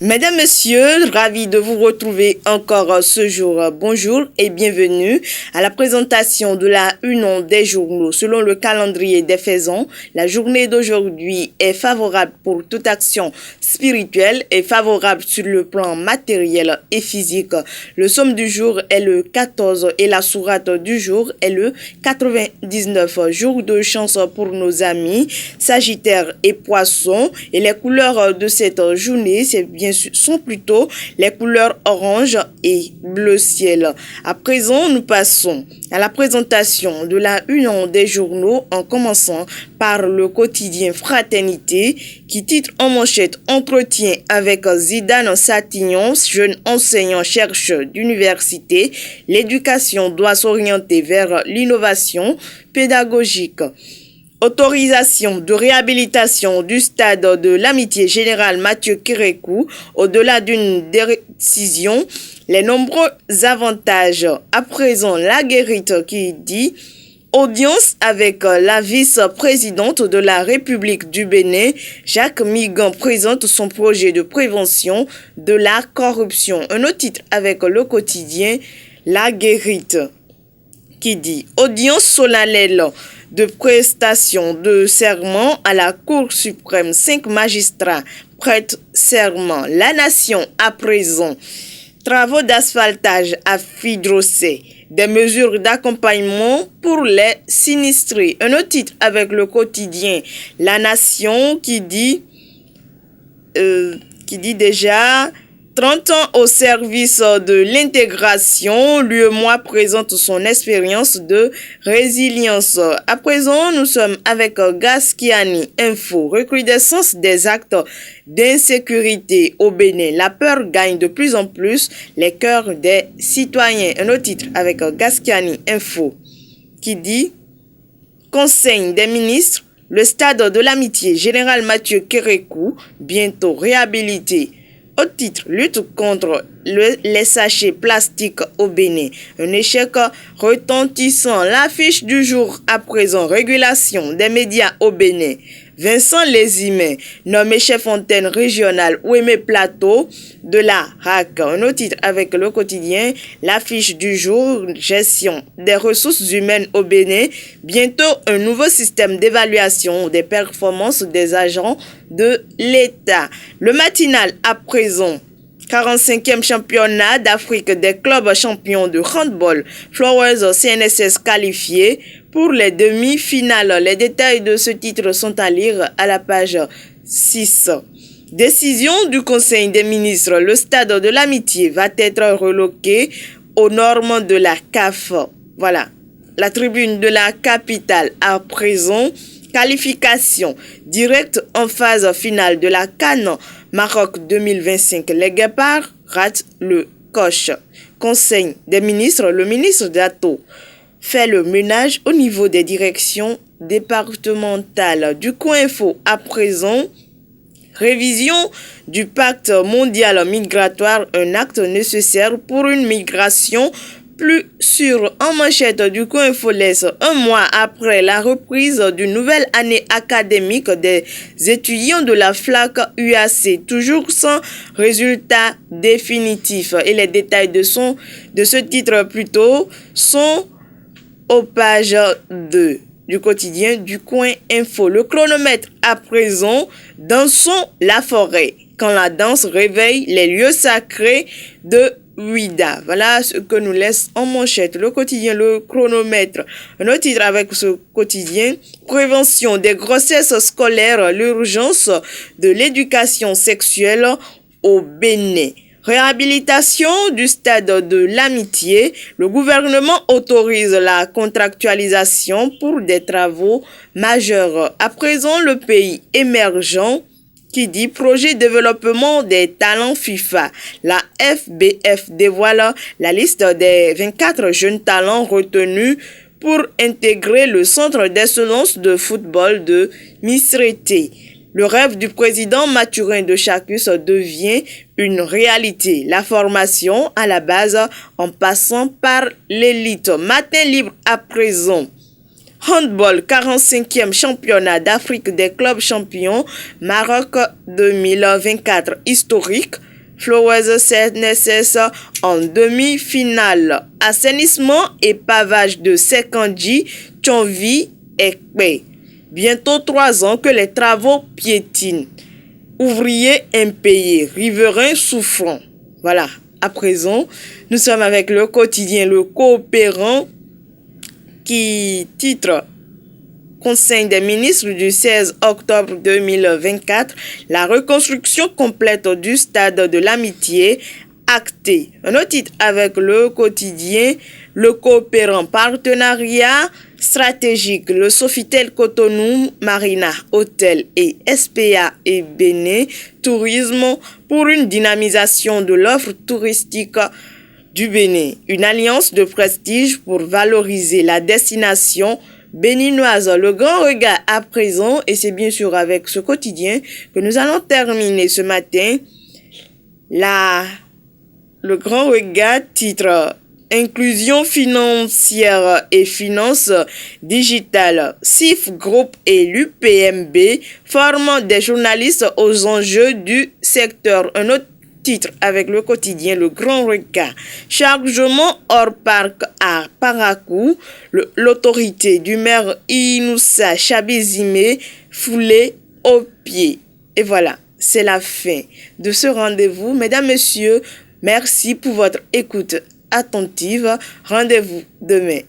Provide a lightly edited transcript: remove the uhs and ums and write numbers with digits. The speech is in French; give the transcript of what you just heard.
Mesdames, Messieurs, ravi de vous retrouver encore ce jour. Bonjour et bienvenue à la présentation de la une des journaux. Selon le calendrier des faisans, la journée d'aujourd'hui est favorable pour toute action spirituelle et favorable sur le plan matériel et physique. Le somme du jour est le 14 et la sourate du jour est le 99. Jour de chance pour nos amis Sagittaire et Poissons, et les couleurs de cette journée, sont plutôt les couleurs orange et bleu ciel. À présent, nous passons à la présentation de la une des journaux en commençant par le quotidien Fraternité qui titre en manchette Entretien avec Zidane Satignon, jeune enseignant-chercheur d'université. L'éducation doit s'orienter vers l'innovation pédagogique. Autorisation de réhabilitation du stade de l'Amitié Général Mathieu Kérékou. Au-delà d'une décision, les nombreux avantages. À présent, la guérite qui dit audience avec la vice-présidente de la République du Bénin. Jacques Migan présente son projet de prévention de la corruption. Un autre titre avec le quotidien La Guérite qui dit audience solennelle de prestation de serment à la Cour suprême. 5 magistrats prêtent serment. La Nation à présent. Travaux d'asphaltage à Fidrocé. Des mesures d'accompagnement pour les sinistrés. Un autre titre avec le quotidien La Nation qui dit déjà 30 ans au service de l'intégration, l'UEMOA présente son expérience de résilience. À présent, nous sommes avec Gaskiani Info. Recrudescence des actes d'insécurité au Bénin. La peur gagne de plus en plus les cœurs des citoyens. Un autre titre avec Gaskiani Info qui dit Conseil des ministres, le stade de l'Amitié Général Mathieu Kérékou, bientôt réhabilité. Au titre, lutte contre les sachets plastiques au Bénin. Un échec retentissant. L'affiche du jour à présent, régulation des médias au Bénin. Vincent Lézimé, nommé chef antenne régionale Ouémé Plateau de la RAC. Un autre titre avec le quotidien, l'affiche du jour, gestion des ressources humaines au Bénin. Bientôt, un nouveau système d'évaluation des performances des agents de l'État. Le matinal à présent. 45e championnat d'Afrique des clubs champions de handball. Flowers CNSS qualifié pour les demi-finales. Les détails de ce titre sont à lire à la page 6. Décision du Conseil des ministres. Le stade de l'Amitié va être reloqué aux normes de la CAF. Voilà. La tribune de la capitale à présent. Qualification directe en phase finale de la CAN Maroc 2025. Les Guépards ratent le coche. Conseil des ministres, le ministre Dato fait le ménage au niveau des directions départementales. Du Coin Info à présent, révision du pacte mondial migratoire, un acte nécessaire pour une migration plus sûr. En manchette du Coin Info laisse un mois après la reprise d'une nouvelle année académique des étudiants de la FLAC UAC, toujours sans résultat définitif. Et les détails de ce titre plutôt sont aux pages 2 du quotidien du Coin Info. Le chronomètre à présent, dansons la forêt. Quand la danse réveille les lieux sacrés de Ouida. Voilà ce que nous laisse en manchette le quotidien, le chronomètre. Un autre titre avec ce quotidien, prévention des grossesses scolaires, l'urgence de l'éducation sexuelle au Bénin. Réhabilitation du stade de l'Amitié. Le gouvernement autorise la contractualisation pour des travaux majeurs. À présent, le pays émergent qui dit projet développement des talents FIFA. La FBF dévoile la liste des 24 jeunes talents retenus pour intégrer le centre d'excellence de football de Misrété. Le rêve du président Mathurin de Chacus devient une réalité. La formation à la base en passant par l'élite. Matin libre à présent. Handball, 45e championnat d'Afrique des clubs champions, Maroc 2024, historique. Flowers CNSS en demi-finale. Assainissement et pavage de Sekandji, Tchonvi et Kpé. Bientôt 3 ans que les travaux piétinent. Ouvriers impayés, riverains souffrants. Voilà, à présent, nous sommes avec le quotidien Le Coopérant qui titre Conseil des ministres du 16 octobre 2024, la reconstruction complète du stade de l'Amitié actée. Un autre titre avec le quotidien Le Coopérant, partenariat stratégique, le Sofitel Cotonou, Marina, Hôtel et SPA et Bénin, tourisme pour une dynamisation de l'offre touristique du Bénin. Une alliance de prestige pour valoriser la destination béninoise. Le grand regard à présent, et c'est bien sûr avec ce quotidien que nous allons terminer ce matin. Le grand regard titre Inclusion financière et finances digitales. CIF Group et l'UPMB forment des journalistes aux enjeux du secteur. Un autre titre avec le quotidien Le Grand Regard. Chargement hors parc à Parakou. L'autorité du maire Inoussa Chabizime foulée aux pieds. Et voilà, c'est la fin de ce rendez-vous. Mesdames, Messieurs, merci pour votre écoute attentive. Rendez-vous demain